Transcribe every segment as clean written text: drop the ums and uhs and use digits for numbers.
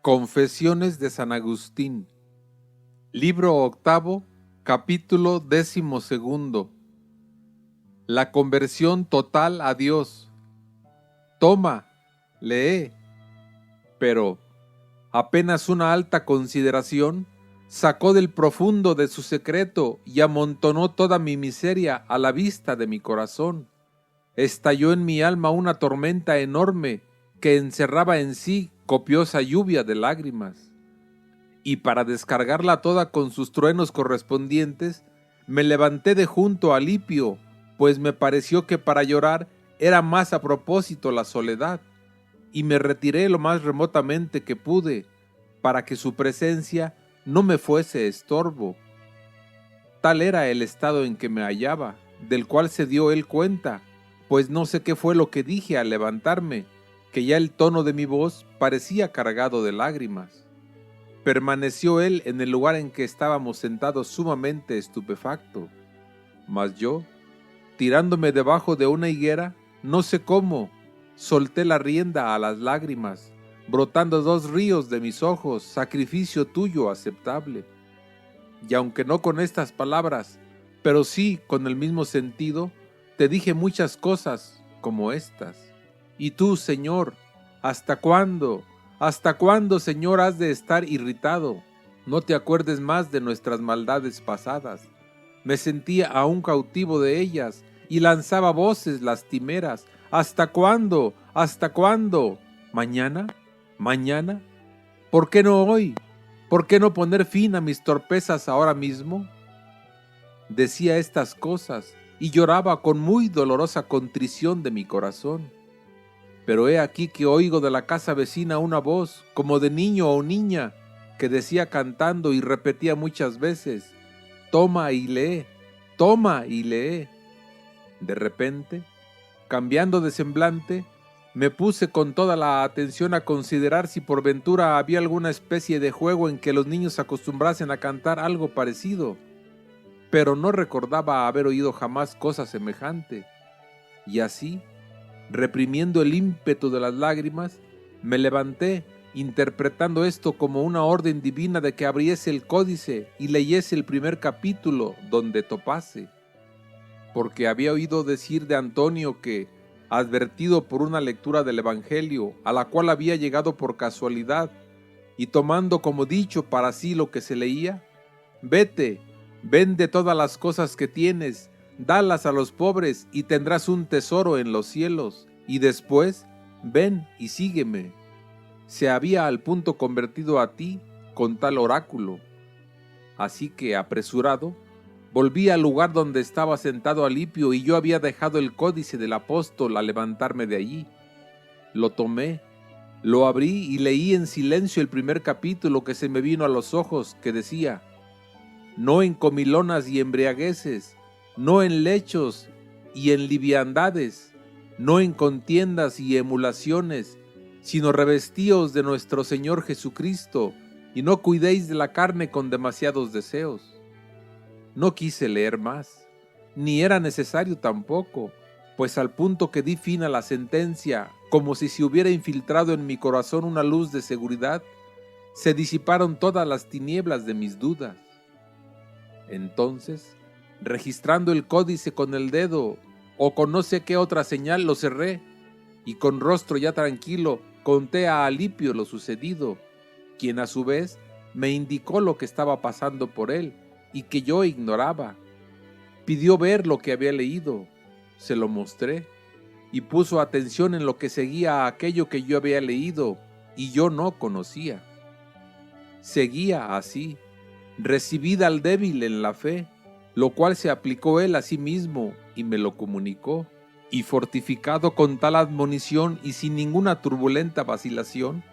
Confesiones de San Agustín, libro octavo, capítulo 12. La conversión total a Dios. Toma, lee. Pero, apenas una alta consideración, sacó del profundo de su secreto y amontonó toda mi miseria a la vista de mi corazón. Estalló en mi alma una tormenta enorme que encerraba en sí copiosa lluvia de lágrimas. Y para descargarla toda con sus truenos correspondientes, me levanté de junto a Lipio, pues me pareció que para llorar era más a propósito la soledad, y me retiré lo más remotamente que pude, para que su presencia no me fuese estorbo. Tal era el estado en que me hallaba, del cual se dio él cuenta, pues no sé qué fue lo que dije al levantarme, que ya el tono de mi voz parecía cargado de lágrimas. Permaneció él en el lugar en que estábamos sentados sumamente estupefacto, mas yo, tirándome debajo de una higuera, no sé cómo, solté la rienda a las lágrimas, brotando 2 ríos de mis ojos, sacrificio tuyo aceptable. Y aunque no con estas palabras, pero sí con el mismo sentido, te dije muchas cosas como estas. Y tú, Señor, ¿hasta cuándo? ¿Hasta cuándo, Señor, has de estar irritado? No te acuerdes más de nuestras maldades pasadas. Me sentía aún cautivo de ellas y lanzaba voces lastimeras. ¿Hasta cuándo? ¿Hasta cuándo? ¿Mañana? ¿Mañana? ¿Por qué no hoy? ¿Por qué no poner fin a mis torpezas ahora mismo? Decía estas cosas y lloraba con muy dolorosa contrición de mi corazón. Pero he aquí que oigo de la casa vecina una voz, como de niño o niña, que decía cantando y repetía muchas veces: «Toma y lee, toma y lee». De repente, cambiando de semblante, me puse con toda la atención a considerar si por ventura había alguna especie de juego en que los niños acostumbrasen a cantar algo parecido, pero no recordaba haber oído jamás cosa semejante. Y así, reprimiendo el ímpetu de las lágrimas, me levanté, interpretando esto como una orden divina de que abriese el códice y leyese el primer capítulo donde topase, porque había oído decir de Antonio que, advertido por una lectura del Evangelio, a la cual había llegado por casualidad, y tomando como dicho para sí lo que se leía: «Vete, vende todas las cosas que tienes, dalas a los pobres y tendrás un tesoro en los cielos, y después ven y sígueme», se había al punto convertido a ti con tal oráculo. Así que, apresurado, volví al lugar donde estaba sentado Alipio, y yo había dejado el códice del apóstol al levantarme de allí. Lo tomé, lo abrí y leí en silencio el primer capítulo que se me vino a los ojos, que decía: «No en comilonas y embriagueces, no en lechos y en liviandades, no en contiendas y emulaciones, sino revestíos de nuestro Señor Jesucristo, y no cuidéis de la carne con demasiados deseos». No quise leer más, ni era necesario tampoco, pues al punto que di fin a la sentencia, como si se hubiera infiltrado en mi corazón una luz de seguridad, se disiparon todas las tinieblas de mis dudas. Entonces, registrando el códice con el dedo o con no sé qué otra señal, lo cerré, y con rostro ya tranquilo conté a Alipio lo sucedido, quien a su vez me indicó lo que estaba pasando por él y que yo ignoraba. Pidió ver lo que había leído, se lo mostré, y puso atención en lo que seguía a aquello que yo había leído y yo no conocía. Seguía así: «Recibid al débil en la fe», lo cual se aplicó él a sí mismo y me lo comunicó, y fortificado con tal admonición y sin ninguna turbulenta vacilación,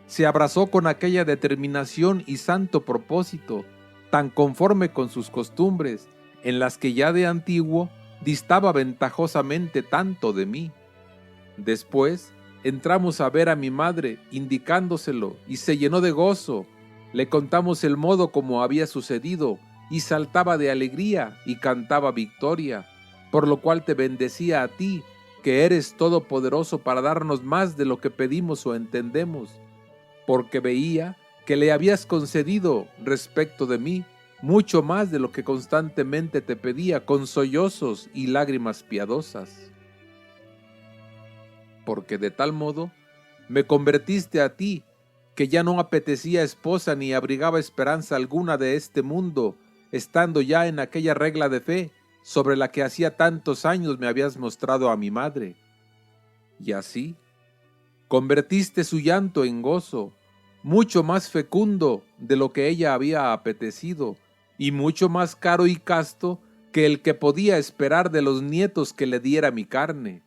se abrazó con aquella determinación y santo propósito, tan conforme con sus costumbres, en las que ya de antiguo distaba ventajosamente tanto de mí. Después entramos a ver a mi madre, indicándoselo, y se llenó de gozo. Le contamos el modo como había sucedido, y saltaba de alegría y cantaba victoria, por lo cual te bendecía a ti, que eres todopoderoso para darnos más de lo que pedimos o entendemos. porque veía que le habías concedido respecto de mí mucho más de lo que constantemente te pedía con sollozos y lágrimas piadosas. Porque de tal modo me convertiste a ti, que ya no apetecía esposa ni abrigaba esperanza alguna de este mundo, estando ya en aquella regla de fe sobre la que hacía tantos años me habías mostrado a mi madre. Y así convertiste su llanto en gozo, mucho más fecundo de lo que ella había apetecido, y mucho más caro y casto que el que podía esperar de los nietos que le diera mi carne.